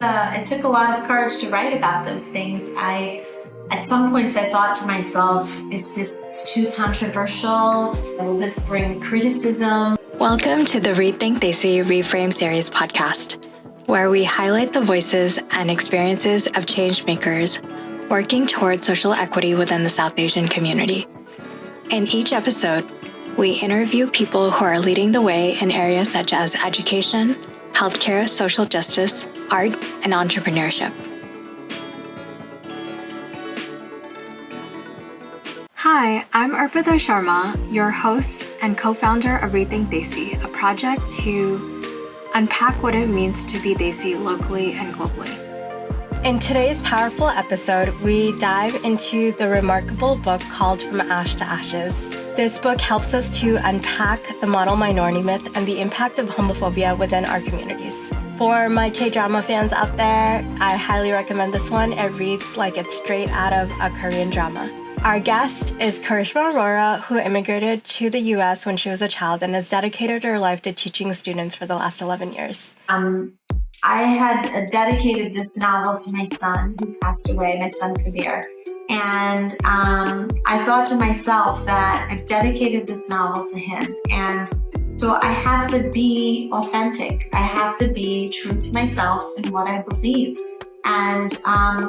It took a lot of courage to write about those things. At some points, I thought to myself, is this too controversial? Will this bring criticism? Welcome to the Rethink Desi Reframe Series podcast, where we highlight the voices and experiences of change makers working towards social equity within the South Asian community. In each episode, we interview people who are leading the way in areas such as education, healthcare, social justice, art, and entrepreneurship. Hi, I'm Arpita Sharma, your host and co-founder of Rethink Desi, a project to unpack what it means to be Desi locally and globally. In today's powerful episode, we dive into the remarkable book called From Ash to Ashes. This book helps us to unpack the model minority myth and the impact of homophobia within our communities. For my K-drama fans out there, I highly recommend this one. It reads like it's straight out of a Korean drama. Our guest is Krishma, who immigrated to the U.S. when she was a child and has dedicated her life to teaching students for the last 11 years. I had dedicated this novel to my son who passed away, my son Kabir. And I thought to myself that I've dedicated this novel to him. And so I have to be authentic. I have to be true to myself and what I believe. And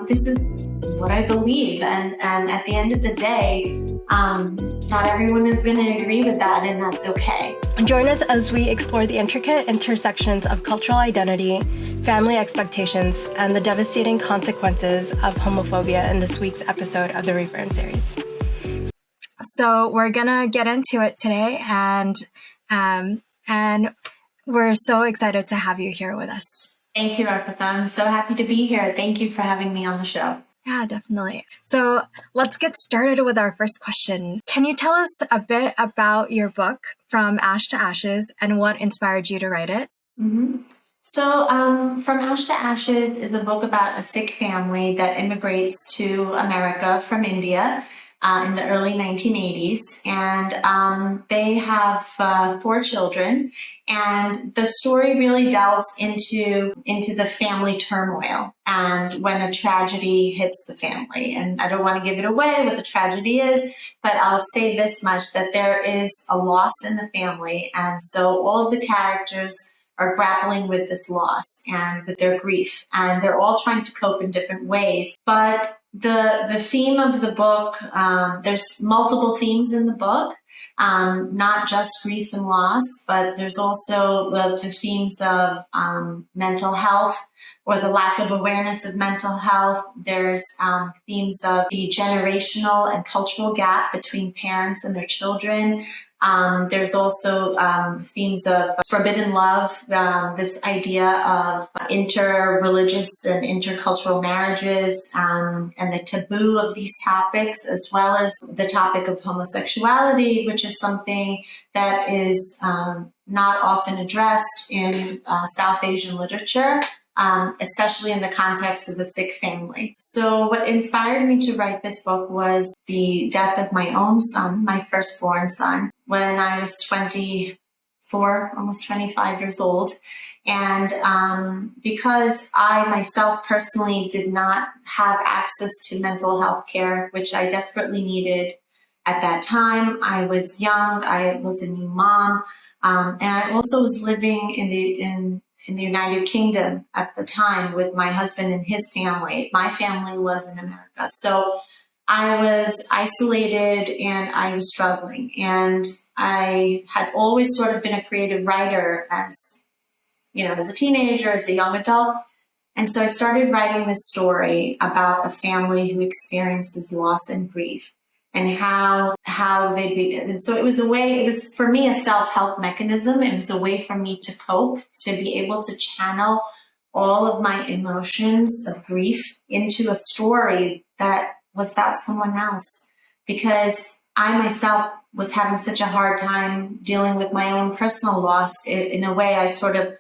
this is what I believe. And at the end of the day, not everyone is going to agree with that, and that's okay. Join us as we explore the intricate intersections of cultural identity, family expectations, and the devastating consequences of homophobia in this week's episode of the Reframe series. So we're gonna get into it today, and we're so excited to have you here with us. Thank you, Arpita. I'm so happy to be here. Thank you for having me on the show. Yeah, definitely. So let's get started with our first question. Can you tell us a bit about your book, From Ash to Ashes, and what inspired you to write it? Mm-hmm. So From Ash to Ashes is a book about a Sikh family that immigrates to America from India in the early 1980s. And they have 4 children. And the story really delves into the family turmoil and when a tragedy hits the family. And I don't want to give it away what the tragedy is, but I'll say this much, that there is a loss in the family. And so all of the characters are grappling with this loss and with their grief. And they're all trying to cope in different ways. But the theme of the book, there's multiple themes in the book. Not just grief and loss, but there's also the themes of mental health or the lack of awareness of mental health. There's themes of the generational and cultural gap between parents and their children. There's also themes of forbidden love, this idea of inter-religious and intercultural marriages, and the taboo of these topics, as well as the topic of homosexuality, which is something that is not often addressed in South Asian literature. Especially in the context of the Sikh family. So what inspired me to write this book was the death of my own son, my firstborn son, when I was 24, almost 25 years old. And because I myself personally did not have access to mental health care, which I desperately needed at that time, I was young, I was a new mom, and I also was living in the United Kingdom at the time with my husband and his family. My family was in America. So I was isolated and I was struggling. And I had always sort of been a creative writer as a teenager, as a young adult. And so I started writing this story about a family who experiences loss and grief. And how and so it was for me a self-help mechanism. It was a way for me to cope, to be able to channel all of my emotions of grief into a story that was about someone else. Because I myself was having such a hard time dealing with my own personal loss. In a way, I sort of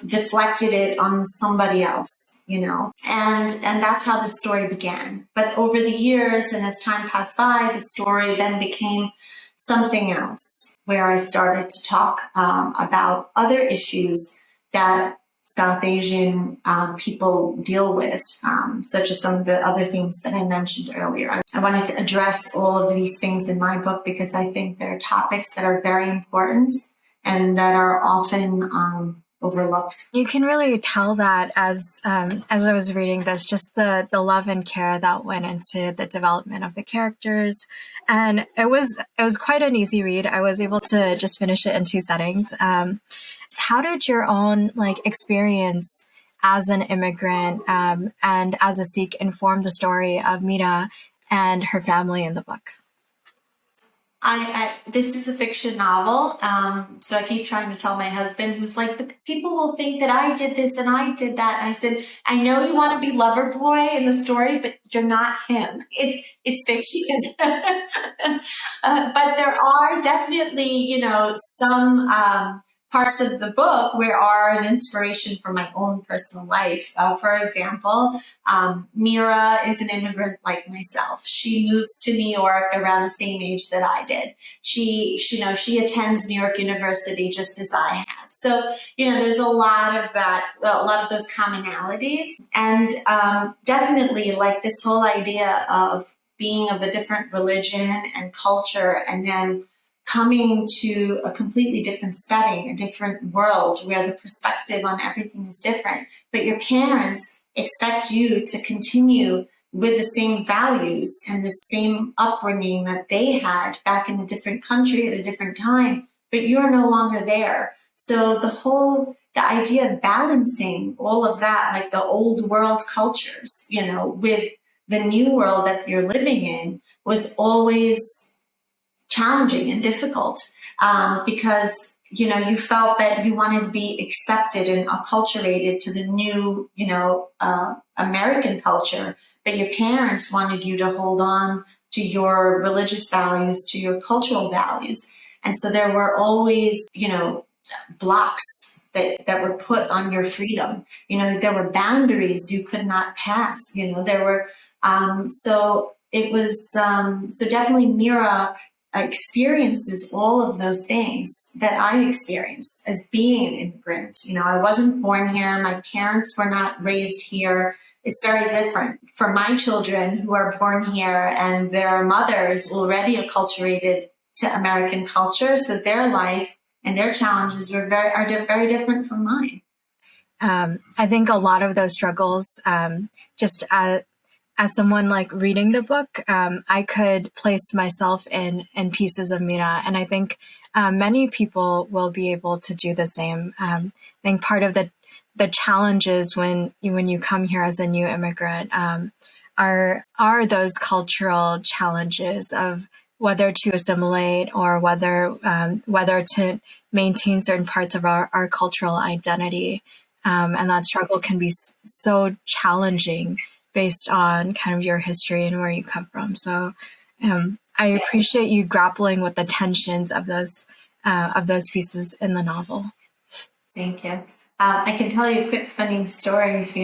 deflected it on somebody else, and that's how the story began. But over the years and as time passed by, the story then became something else, where I started to talk about other issues that South Asian people deal with, such as some of the other things that I mentioned earlier. I wanted to address all of these things in my book because I think they're topics that are very important and that are often overlooked. You can really tell that as I was reading this, just the love and care that went into the development of the characters, and it was quite an easy read. I was able to just finish it in 2 settings. How did your own experience as an immigrant and as a Sikh inform the story of Mira and her family in the book? This is a fiction novel, so I keep trying to tell my husband, who's like, but people will think that I did this and I did that. And I said, I know you want to be lover boy in the story, but you're not him. It's fiction. But there are definitely, some parts of the book where are an inspiration for my own personal life. For example, Mira is an immigrant like myself. She moves to New York around the same age that I did. She attends New York University just as I had. So, there's a lot of that, a lot of those commonalities. And definitely this whole idea of being of a different religion and culture and then coming to a completely different setting, a different world where the perspective on everything is different, but your parents expect you to continue with the same values and the same upbringing that they had back in a different country at a different time, but you're no longer there. So the idea of balancing all of that, the old world cultures, with the new world that you're living in was always challenging and difficult because you felt that you wanted to be accepted and acculturated to the new American culture, but your parents wanted you to hold on to your religious values, to your cultural values. And so there were always blocks that were put on your freedom. There were boundaries you could not pass. There were so it was so definitely Mira experiences all of those things that I experienced as being an immigrant. I wasn't born here. My parents were not raised here. It's very different for my children who are born here and their mothers already acculturated to American culture. So their life and their challenges are very different from mine. I think a lot of those struggles, just as someone reading the book, I could place myself in pieces of Mira, and I think many people will be able to do the same. I think part of the challenges when you come here as a new immigrant are those cultural challenges of whether to assimilate or whether to maintain certain parts of our cultural identity, and that struggle can be so challenging based on kind of your history and where you come from. So I appreciate you grappling with the tensions of those pieces in the novel. Thank you. I can tell you a quick funny story if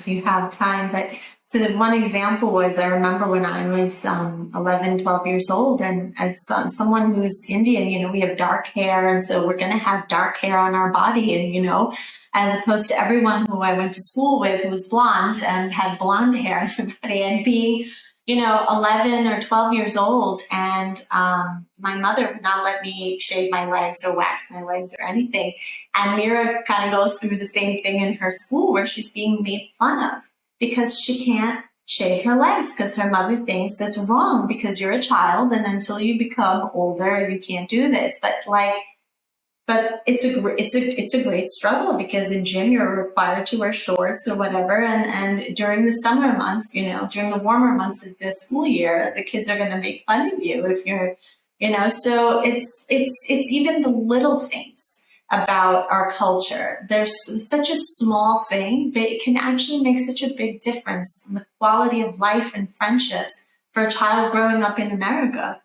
you have time. But so the one example was I remember when I was 11, 12 years old, and as someone who's Indian, we have dark hair, and so we're going to have dark hair on our body, and as opposed to everyone who I went to school with who was blonde and had blonde hair, everybody, and being 11 or 12 years old, and my mother would not let me shave my legs or wax my legs or anything. And Mira kind of goes through the same thing in her school where she's being made fun of because she can't shave her legs because her mother thinks that's wrong because you're a child and until you become older, you can't do this. But it's a great struggle because in gym you're required to wear shorts or whatever, and during the summer months, during the warmer months of the school year, the kids are going to make fun of you if you're, So it's even the little things about our culture. There's such a small thing, but it can actually make such a big difference in the quality of life and friendships for a child growing up in America.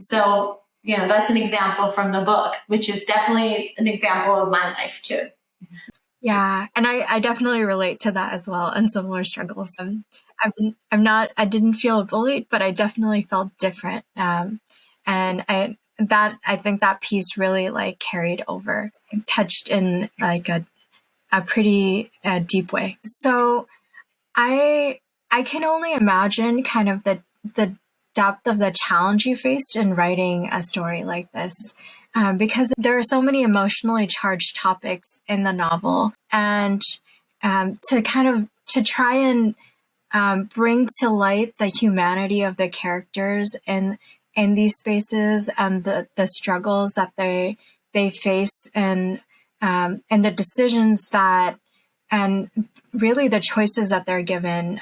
So. That's an example from the book, which is definitely an example of my life too. Yeah, and I definitely relate to that as well and similar struggles. I didn't feel bullied, but I definitely felt different. And I think that piece really carried over and touched in a a pretty deep way. So I can only imagine kind of the depth of the challenge you faced in writing a story like this, because there are so many emotionally charged topics in the novel, and to try and bring to light the humanity of the characters in these spaces and the struggles that they face and the decisions that and really the choices that they're given.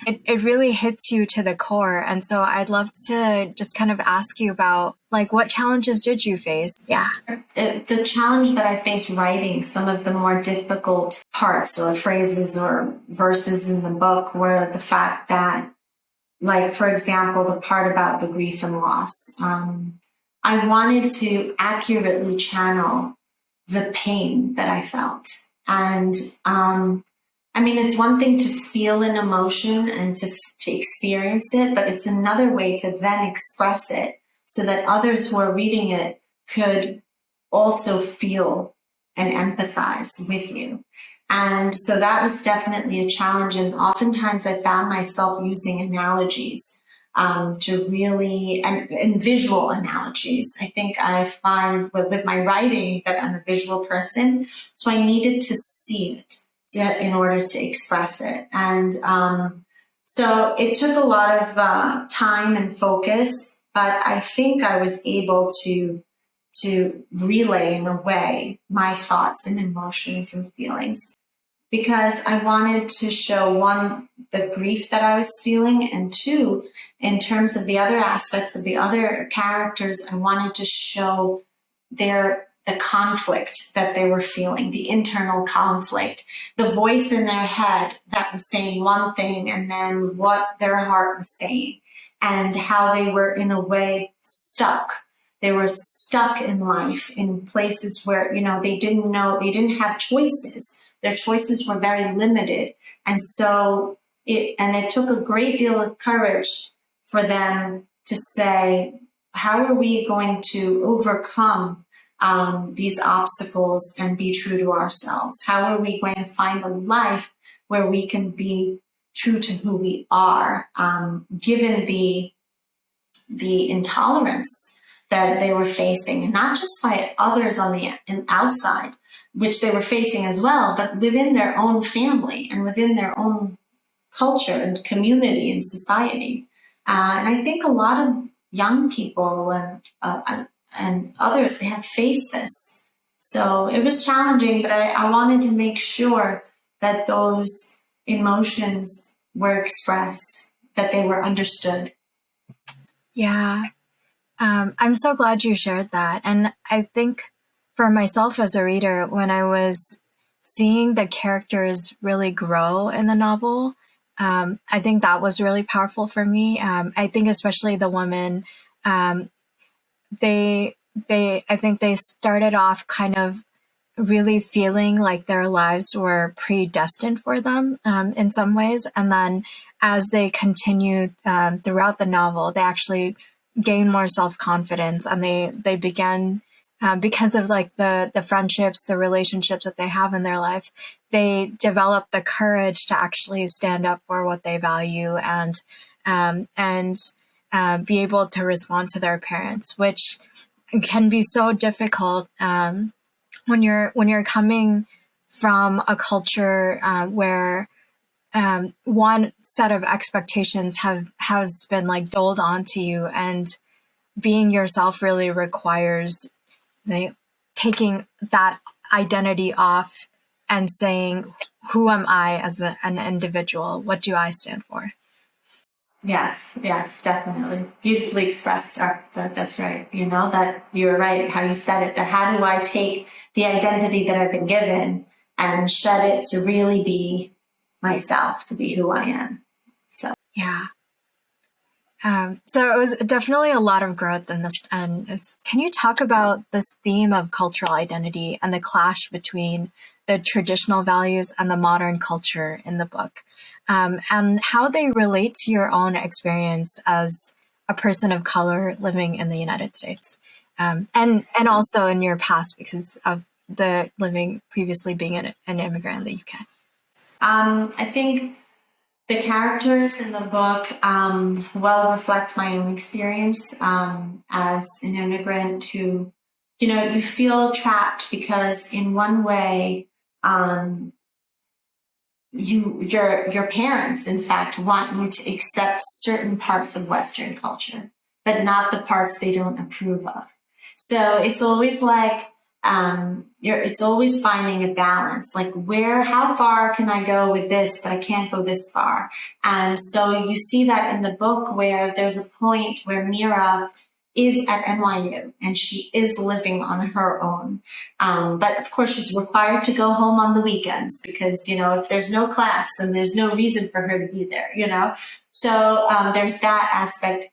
It really hits you to the core. And so I'd love to just kind of ask you about, like, what challenges did you face? Yeah. The challenge that I faced writing some of the more difficult parts or phrases or verses in the book were the fact that, like, for example, the part about the grief and loss. I wanted to accurately channel the pain that I felt. And I mean, it's one thing to feel an emotion and to experience it, but it's another way to then express it so that others who are reading it could also feel and empathize with you. And so that was definitely a challenge. And oftentimes I found myself using analogies to really, and visual analogies. I think I find with my writing that I'm a visual person, so I needed to see it in order to express it. And so it took a lot of time and focus, but I think I was able to relay in a way my thoughts and emotions and feelings, because I wanted to show, one, the grief that I was feeling, and two, in terms of the other aspects of the other characters, I wanted to show the conflict that they were feeling, the internal conflict, the voice in their head that was saying one thing and then what their heart was saying, and how they were in a way stuck. They were stuck in life in places where, they didn't have choices. Their choices were very limited. And so it took a great deal of courage for them to say, how are we going to overcome these obstacles and be true to ourselves? How are we going to find a life where we can be true to who we are, given the intolerance that they were facing, and not just by others on the outside, which they were facing as well, but within their own family and within their own culture and community and society. And I think a lot of young people and others, they have faced this. So it was challenging, but I wanted to make sure that those emotions were expressed, that they were understood. Yeah. I'm so glad you shared that. And I think for myself as a reader, when I was seeing the characters really grow in the novel, I think that was really powerful for me. I think especially the women, I think they started off kind of really feeling like their lives were predestined for them in some ways. And then as they continued throughout the novel, they actually gain more self-confidence, and they begin because of like the friendships, the relationships that they have in their life, they develop the courage to actually stand up for what they value and be able to respond to their parents, which can be so difficult when you're coming from a culture where one set of expectations has been like doled onto you, and being yourself really requires taking that identity off and saying, who am I as an individual? What do I stand for? Yes, definitely. Beautifully expressed. That's right. That you're right, how you said it, that how do I take the identity that I've been given and shed it to really be myself, to be who I am. So yeah. So it was definitely a lot of growth in this. And can you talk about this theme of cultural identity and the clash between the traditional values and the modern culture in the book, and how they relate to your own experience as a person of color living in the United States, and also in your past because of the living previously being an immigrant in the UK? I think the characters in the book well reflect my own experience as an immigrant who, you feel trapped because in one way, your parents, in fact, want you to accept certain parts of Western culture, but not the parts they don't approve of. So it's always like it's always finding a balance, like how far can I go with this, but I can't go this far. And so you see that in the book where there's a point where Mira is at NYU and she is living on her own. But of course she's required to go home on the weekends because, if there's no class, then there's no reason for her to be there. So there's that aspect.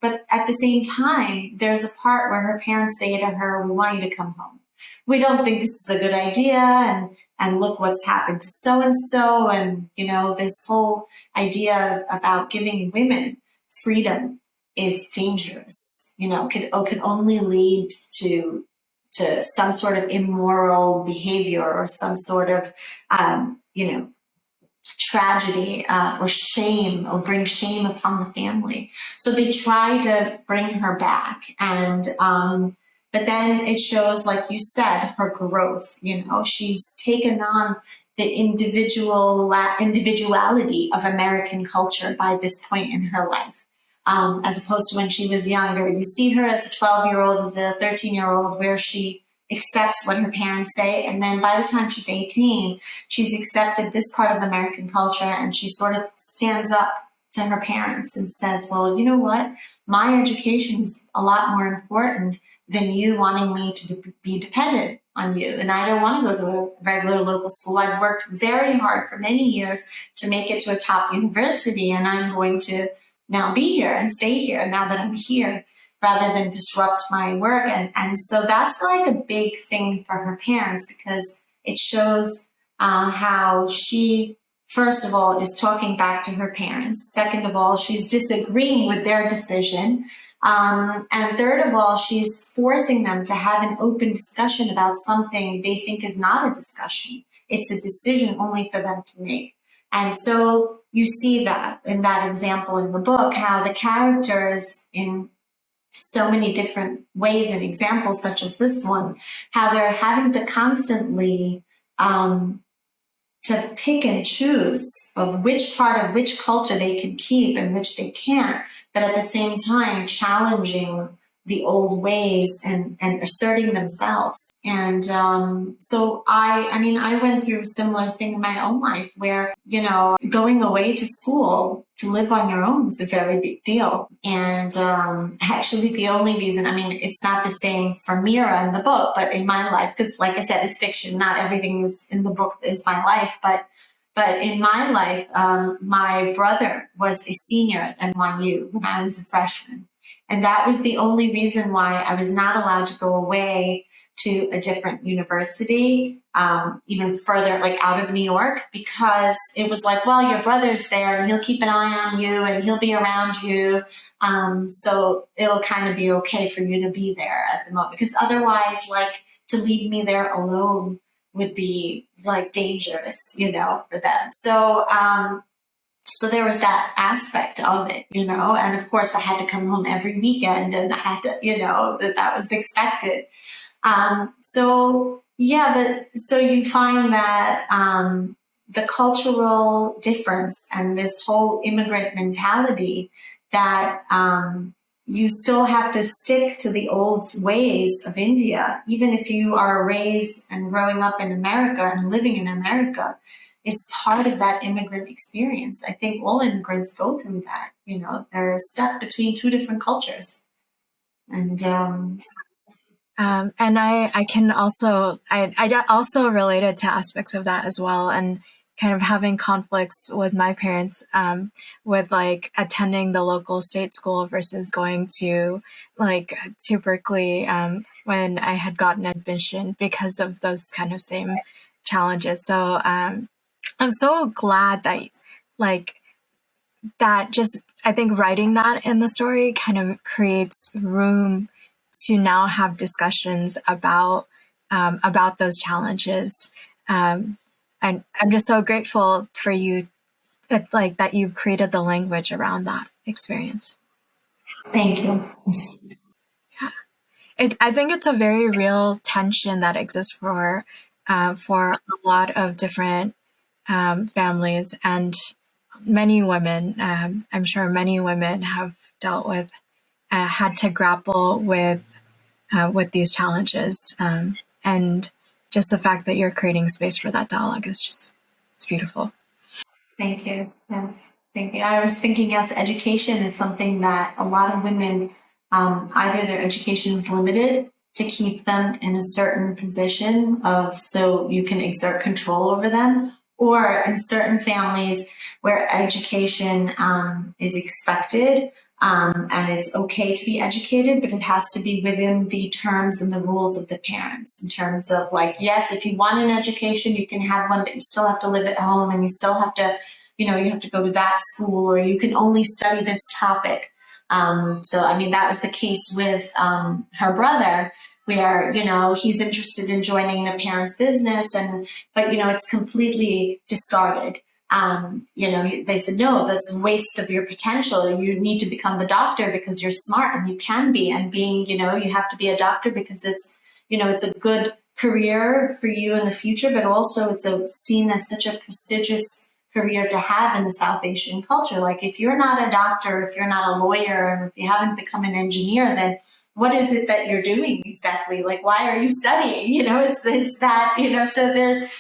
But at the same time, there's a part where her parents say to her, we want you to come home. We don't think this is a good idea. And look what's happened to so-and-so. And, this whole idea about giving women freedom is dangerous, could only lead to some sort of immoral behavior or some sort of, tragedy or shame, or bring shame upon the family. So they try to bring her back. And, but then it shows, like you said, her growth. She's taken on the individuality of American culture by this point in her life. As opposed to when she was younger. You see her as a 12-year-old, as a 13-year-old, where she accepts what her parents say. And then by the time she's 18, she's accepted this part of American culture, and she sort of stands up to her parents and says, well, you know what? My education is a lot more important than you wanting me to be dependent on you. And I don't want to go to a regular local school. I've worked very hard for many years to make it to a top university, and I'm going to now be here and stay here now that I'm here, rather than disrupt my work. And so that's like a big thing for her parents, because it shows how she, first of all, is talking back to her parents. Second of all, she's disagreeing with their decision. And third of all, she's forcing them to have an open discussion about something they think is not a discussion. It's a decision only for them to make. And so you see that in that example in the book, how the characters in so many different ways and examples, such as this one, how they're having to constantly to pick and choose of which part of which culture they can keep and which they can't, but at the same time challenging the old ways and asserting themselves. And so I went through a similar thing in my own life where, going away to school to live on your own is a very big deal. And actually the only reason, it's not the same for Mira in the book, but in my life, because like I said, it's fiction, not everything is in the book is my life, but in my life, my brother was a senior at NYU when I was a freshman. And that was the only reason why I was not allowed to go away to a different university, even further, like out of New York, because it was like, well, your brother's there and he'll keep an eye on you and he'll be around you. So it'll kind of be okay for you to be there at the moment, because otherwise, like, to leave me there alone would be like dangerous, for them. So there was that aspect of it, and of course I had to come home every weekend, and I had to, that was expected. So you find that the cultural difference and this whole immigrant mentality that you still have to stick to the old ways of India, even if you are raised and growing up in America and living in America, is part of that immigrant experience. I think all immigrants go through that. They're stuck between two different cultures. And I can also, I also related to aspects of that as well, and kind of having conflicts with my parents, with like attending the local state school versus going to Berkeley, when I had gotten admission because of those kind of same challenges. So, I'm so glad that I think writing that in the story kind of creates room to now have discussions about about those challenges. And I'm just so grateful for you, that you've created the language around that experience. Thank you. I think it's a very real tension that exists for a lot of different families, and many women. I'm sure many women have dealt with, had to grapple with these challenges, and just the fact that you're creating space for that dialogue is it's beautiful. Thank you. Yes, thank you. I was thinking, yes, education is something that a lot of women, either their education is limited to keep them in a certain position so you can exert control over them, or in certain families where education is expected, and it's okay to be educated, but it has to be within the terms and the rules of the parents, in terms of like, yes, if you want an education, you can have one, but you still have to live at home, and you still have to, you have to go to that school, or you can only study this topic. So, I mean, that was the case with her brother, where, he's interested in joining the parents' business, but it's completely discarded. They said, no, that's a waste of your potential. You need to become the doctor because you're smart, and you can be, and you have to be a doctor because it's a good career for you in the future, but also it's seen as such a prestigious career to have in the South Asian culture. Like, if you're not a doctor, if you're not a lawyer, and if you haven't become an engineer, then what is it that you're doing exactly? Like, why are you studying? It's that, so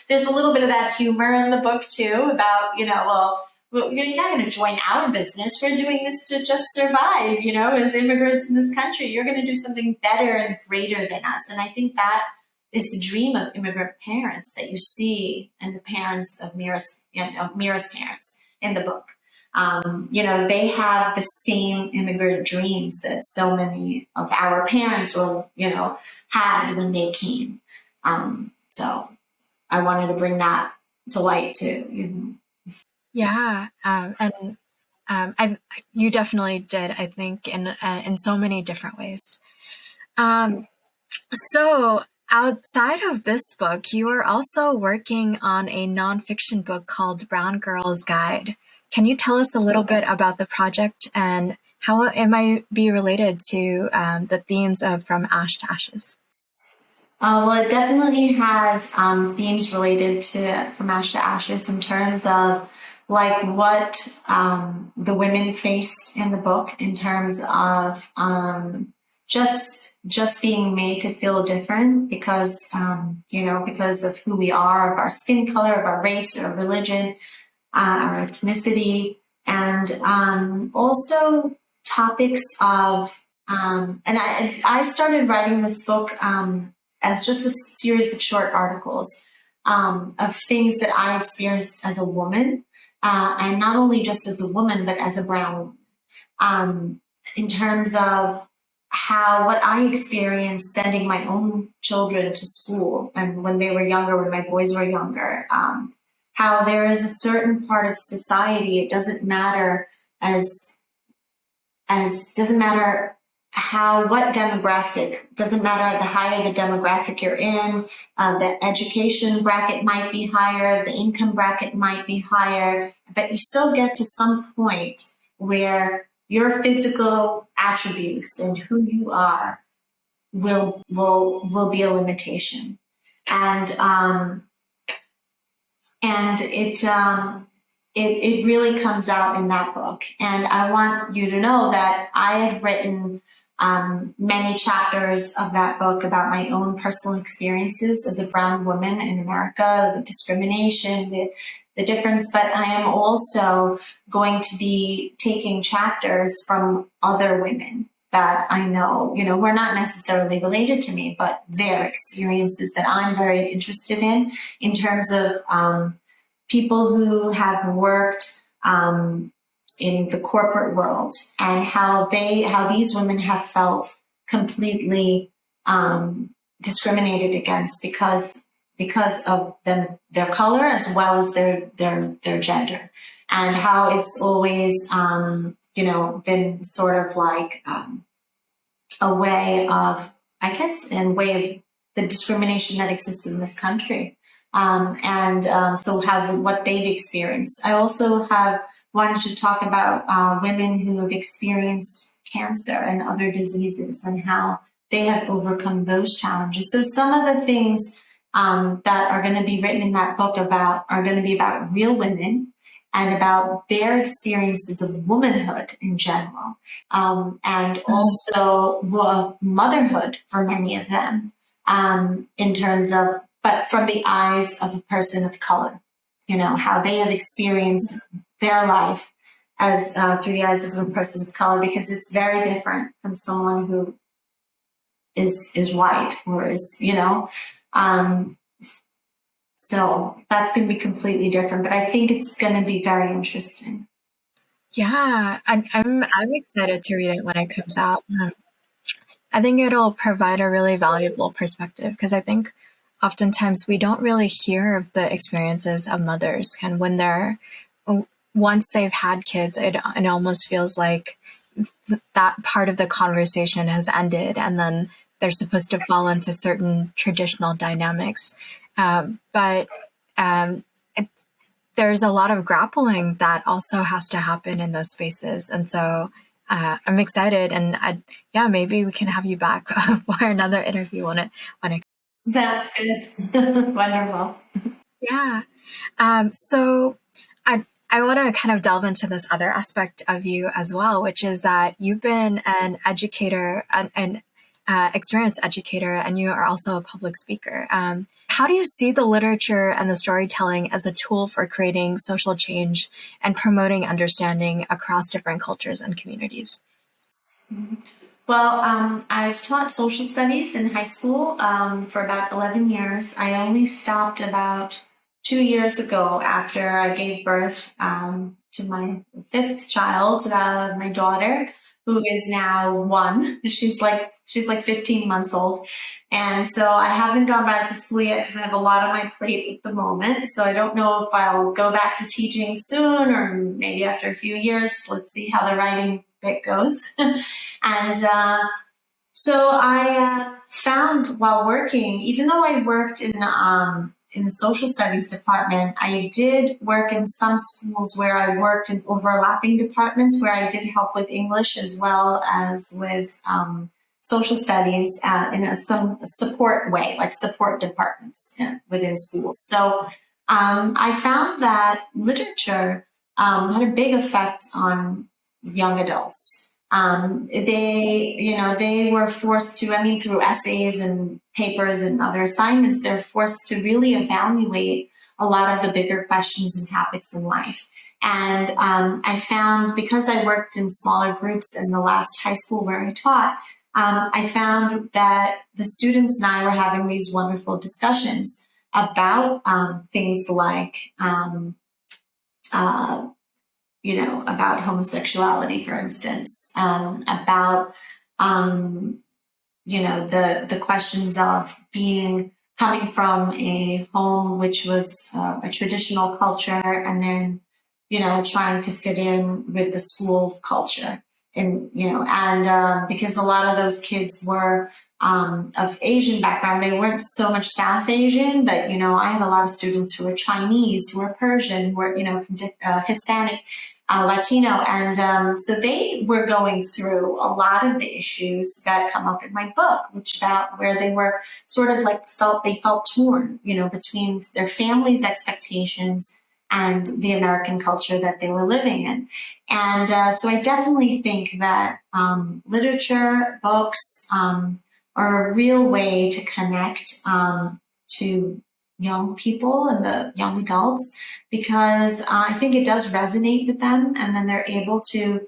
there's a little bit of that humor in the book too, about, well, you're not going to join our business. We're doing this to just survive, as immigrants in this country. You're going to do something better and greater than us. And I think that is the dream of immigrant parents that you see in the parents of Mira's parents in the book. They have the same immigrant dreams that so many of our parents had when they came. So I wanted to bring that to light too. Yeah. You definitely did, I think, in so many different ways. So outside of this book, you are also working on a nonfiction book called Brown Girl's Guide. Can you tell us a little bit about the project and how it might be related to the themes of From Ash to Ashes? Well, it definitely has themes related to From Ash to Ashes, in terms of like what the women faced in the book, in terms of just being made to feel different because because of who we are, of our skin color, of our race, our religion, our ethnicity, and also topics of and I started writing this book as just a series of short articles of things that I experienced as a woman, and not only just as a woman, but as a brown woman, in terms of what I experienced sending my own children to school, and when they were younger, when my boys were younger, how there is a certain part of society, it doesn't matter doesn't matter what demographic, doesn't matter the higher the demographic you're in, the education bracket might be higher, the income bracket might be higher, but you still get to some point where your physical attributes and who you are will be a limitation. And it really comes out in that book. And I want you to know that I had written many chapters of that book about my own personal experiences as a brown woman in America, the discrimination, the difference, but I am also going to be taking chapters from other women that I know, were not necessarily related to me, but their experiences that I'm very interested in terms of people who have worked in the corporate world, and how these women have felt completely discriminated against because of their color as well as their gender, and how it's always been sort of like a way of, I guess, in way of the discrimination that exists in this country. So what they've experienced. I also have wanted to talk about women who have experienced cancer and other diseases and how they have overcome those challenges. So some of the things that are going to be written in that book are going to be about real women and about their experiences of womanhood in general, and also motherhood for many of them, in terms of, but from the eyes of a person of color, how they have experienced their life as through the eyes of a person of color, because it's very different from someone who is white or is, so that's going to be completely different, but I think it's going to be very interesting. Yeah, I'm excited to read it when it comes out. I think it'll provide a really valuable perspective, because I think oftentimes we don't really hear of the experiences of mothers, and once they've had kids, it almost feels like that part of the conversation has ended, and then they're supposed to fall into certain traditional dynamics. But there's a lot of grappling that also has to happen in those spaces. And so I'm excited, and maybe we can have you back for another interview when it. That's good. Wonderful. Yeah. So I want to kind of delve into this other aspect of you as well, which is that you've been an educator, an experienced educator, and you are also a public speaker. How do you see the literature and the storytelling as a tool for creating social change and promoting understanding across different cultures and communities? Well, I've taught social studies in high school for about 11 years. I only stopped about 2 years ago after I gave birth to my fifth child, my daughter, who is now 1. She's like 15 months old. And so I haven't gone back to school yet because I have a lot on my plate at the moment. So I don't know if I'll go back to teaching soon or maybe after a few years. Let's see how the writing bit goes. And so I found while working, even though I worked in the social studies department, I did work in some schools where I worked in overlapping departments where I did help with English as well as with social studies in some support way, like support departments within schools. So I found that literature had a big effect on young adults. They were forced to, through essays and papers and other assignments, they're forced to really evaluate a lot of the bigger questions and topics in life. And I found, because I worked in smaller groups in the last high school where I taught, I found that the students and I were having these wonderful discussions about things like about homosexuality, for instance, about, the questions of coming from a home which was a traditional culture and then, trying to fit in with the school culture. And, because a lot of those kids were of Asian background, they weren't so much South Asian, but, I had a lot of students who were Chinese, who were Persian, who were, from Hispanic, Latino. And so they were going through a lot of the issues that come up in my book, which about where they were sort of felt torn, between their family's expectations and the American culture that they were living in. And so I definitely think that literature, books are a real way to connect to young people and the young adults, because I think it does resonate with them, and then they're able to,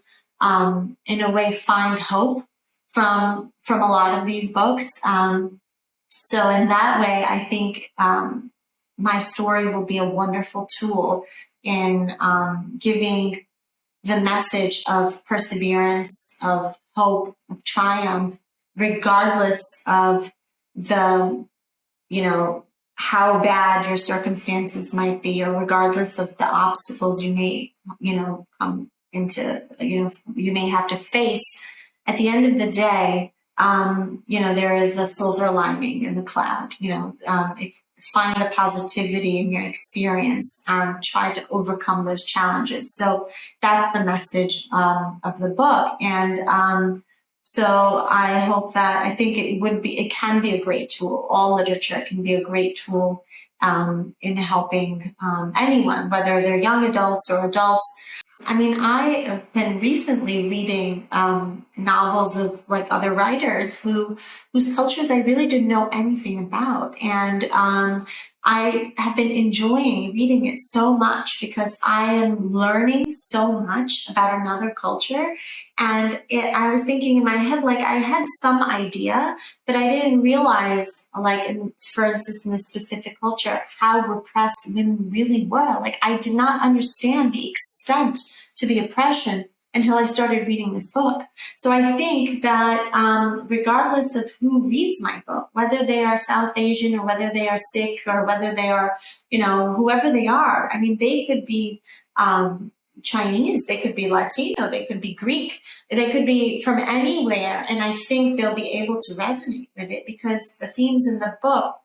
in a way, find hope from a lot of these books. So in that way, I think my story will be a wonderful tool in giving the message of perseverance, of hope, of triumph, regardless of the, how bad your circumstances might be, or regardless of the obstacles you may, come into, you may have to face. At the end of the day, there is a silver lining in the cloud. If find the positivity in your experience and try to overcome those challenges. So that's the message of the book. And so I think it can be a great tool. All literature can be a great tool in helping anyone, whether they're young adults or adults. I mean, I have been recently reading novels of like other writers whose cultures I really didn't know anything about, and I have been enjoying reading it so much because I am learning so much about another culture. And I was thinking in my head, like I had some idea, but I didn't realize, for instance, in this specific culture, how repressed women really were. Like I did not understand the extent to the oppression until I started reading this book. So I think that regardless of who reads my book, whether they are South Asian or whether they are Sikh or whether they are, whoever they are, I mean, they could be Chinese, they could be Latino, they could be Greek, they could be from anywhere. And I think they'll be able to resonate with it because the themes in the book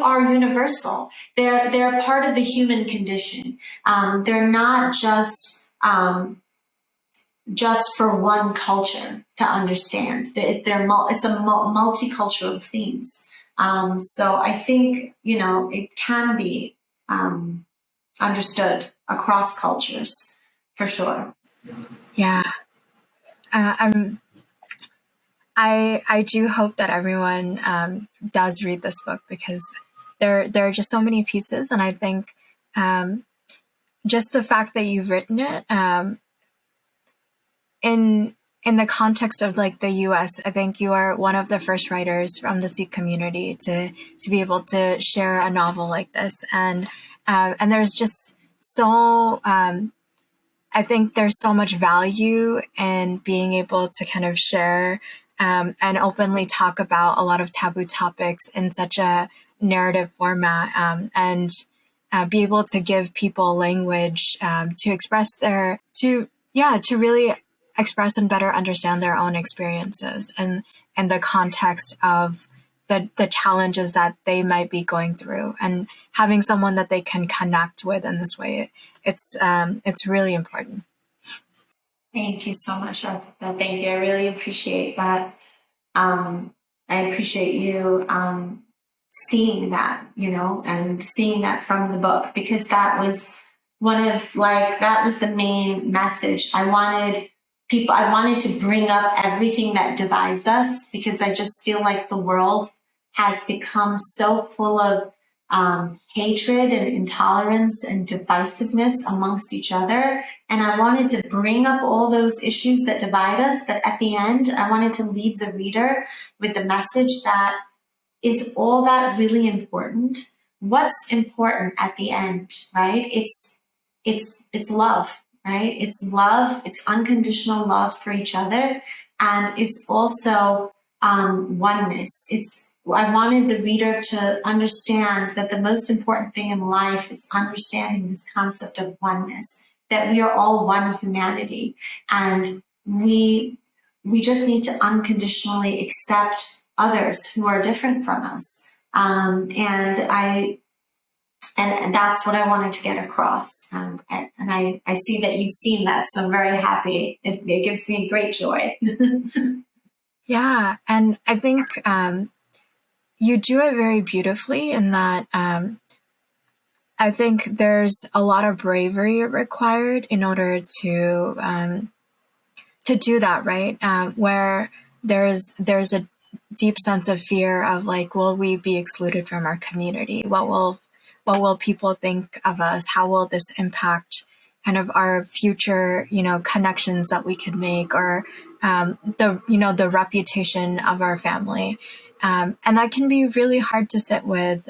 are universal. They're part of the human condition. They're not just for one culture to understand. It's a multicultural themes. So I think, it can be understood across cultures for sure. Yeah. I do hope that everyone does read this book because there are just so many pieces. And I think just the fact that you've written it in the context of like the US, I think you are one of the first writers from the Sikh community to be able to share a novel like this. And there's just so, I think there's so much value in being able to kind of share and openly talk about a lot of taboo topics in such a narrative format and be able to give people language to express to really express and better understand their own experiences and the context of the challenges that they might be going through, and having someone that they can connect with in this way, it's really important. Thank you so much, Arpita. Thank you. I really appreciate that. I appreciate you seeing that, and seeing that from the book, because that was that was the main message. I wanted to bring up everything that divides us, because I just feel like the world has become so full of hatred and intolerance and divisiveness amongst each other. And I wanted to bring up all those issues that divide us. But at the end, I wanted to leave the reader with the message that is all that really important? What's important at the end, right? It's love, right? It's love. It's unconditional love for each other. And it's also oneness. I wanted the reader to understand that the most important thing in life is understanding this concept of oneness, that we are all one humanity. And we just need to unconditionally accept others who are different from us. And that's what I wanted to get across. And I see that you've seen that, so I'm very happy. It gives me great joy. Yeah. And I think you do it very beautifully in that I think there's a lot of bravery required in order to do that, right? Where there's a deep sense of fear of like, will we be excluded from our community? What will people think of us? How will this impact kind of our future, connections that we could make, or the reputation of our family? And that can be really hard to sit with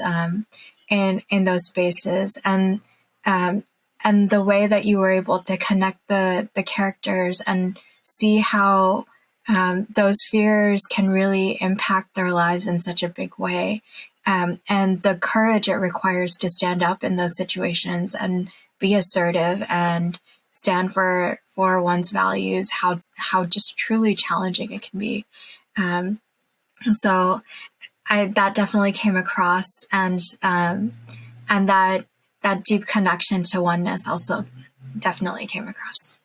in those spaces. And the way that you were able to connect the characters and see how those fears can really impact their lives in such a big way. And the courage it requires to stand up in those situations and be assertive and stand for one's values, how just truly challenging it can be. And so that definitely came across, and that deep connection to oneness also definitely came across.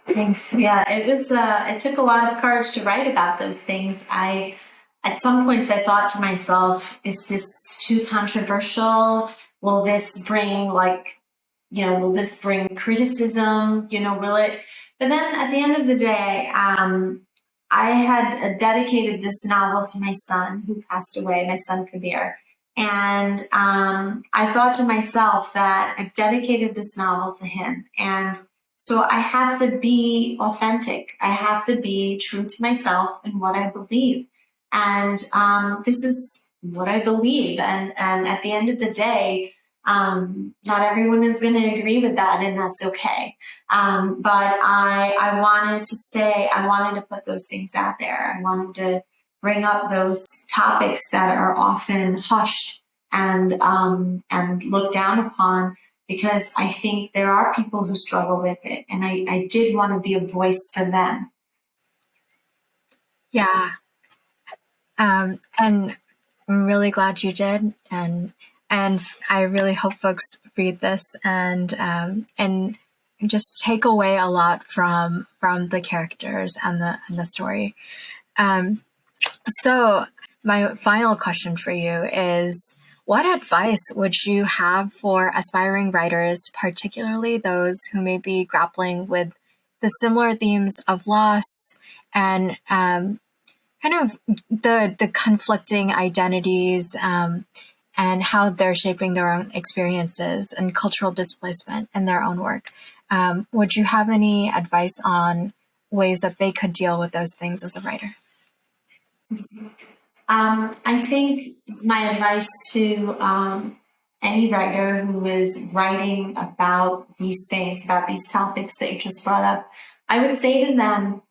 Thanks. Yeah, it was. It took a lot of courage to write about those things. At some points, I thought to myself, "Is this too controversial? Will this bring will this bring criticism? Will it?" But then, at the end of the day, I had dedicated this novel to my son who passed away, my son Kabir. And I thought to myself that I've dedicated this novel to him. And so I have to be authentic. I have to be true to myself and what I believe. And this is what I believe. And at the end of the day, not everyone is going to agree with that, and that's okay. But I wanted to put those things out there. I wanted to bring up those topics that are often hushed and looked down upon, because I think there are people who struggle with it, and I did want to be a voice for them. Yeah. And I'm really glad you did, and I really hope folks read this and just take away a lot from the characters and the story. So my final question for you is, what advice would you have for aspiring writers, particularly those who may be grappling with the similar themes of loss and kind of the conflicting identities and how they're shaping their own experiences and cultural displacement in their own work? Would you have any advice on ways that they could deal with those things as a writer? I think my advice to any writer who is writing about these things, about these topics that you just brought up, I would say to them,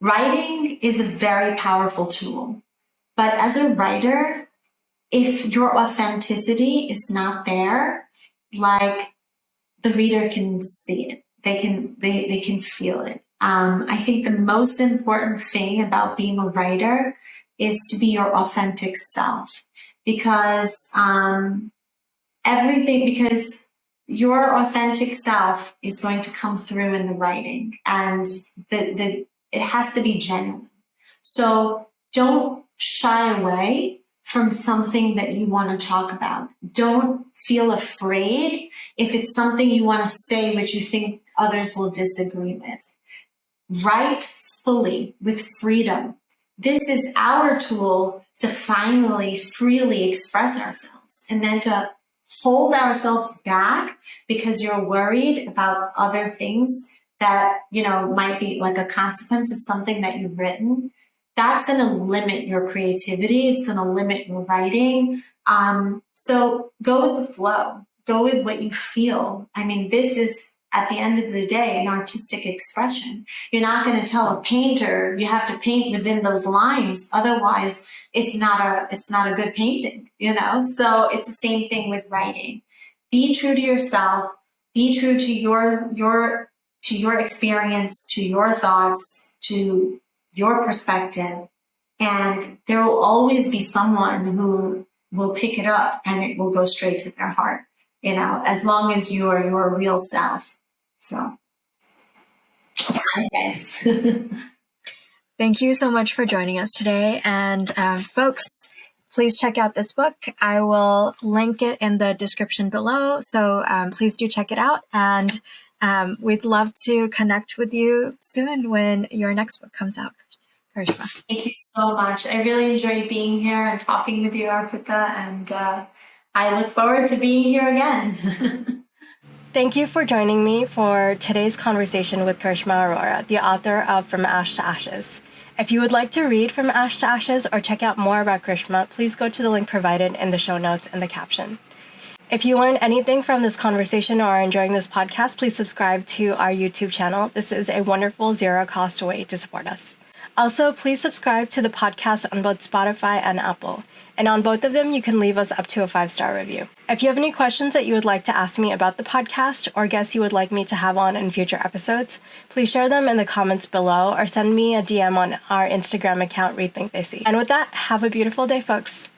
writing is a very powerful tool. But as a writer, if your authenticity is not there, like, the reader can see it. They can feel it. I think the most important thing about being a writer is to be your authentic self, because because your authentic self is going to come through in the writing, and it has to be genuine. So don't shy away from something that you want to talk about. Don't feel afraid if it's something you want to say but you think others will disagree with. Write fully, with freedom. This is our tool to finally freely express ourselves, and then to hold ourselves back because you're worried about other things that, might be like a consequence of something that you've written. That's going to limit your creativity. It's going to limit your writing. So go with the flow. Go with what you feel. I mean, this is, at the end of the day, an artistic expression. You're not going to tell a painter you have to paint within those lines. Otherwise, it's not a good painting, So it's the same thing with writing. Be true to yourself. Be true to your experience, to your thoughts, to your perspective, and there will always be someone who will pick it up and it will go straight to their heart, as long as you are your real self. So, hi guys. Thank you so much for joining us today. And folks, please check out this book. I will link it in the description below. So please do check it out. And we'd love to connect with you soon when your next book comes out. Krishma. Thank you so much. I really enjoyed being here and talking with you, Arpita, and I look forward to being here again. Thank you for joining me for today's conversation with Krishma Aurora, the author of From Ash to Ashes. If you would like to read From Ash to Ashes or check out more about Krishma, please go to the link provided in the show notes and the caption. If you learned anything from this conversation or are enjoying this podcast, please subscribe to our YouTube channel. This is a wonderful zero-cost way to support us. Also, please subscribe to the podcast on both Spotify and Apple. And on both of them, you can leave us up to a 5-star review. If you have any questions that you would like to ask me about the podcast or guests you would like me to have on in future episodes, please share them in the comments below or send me a DM on our Instagram account, Rethink They See. And with that, have a beautiful day, folks.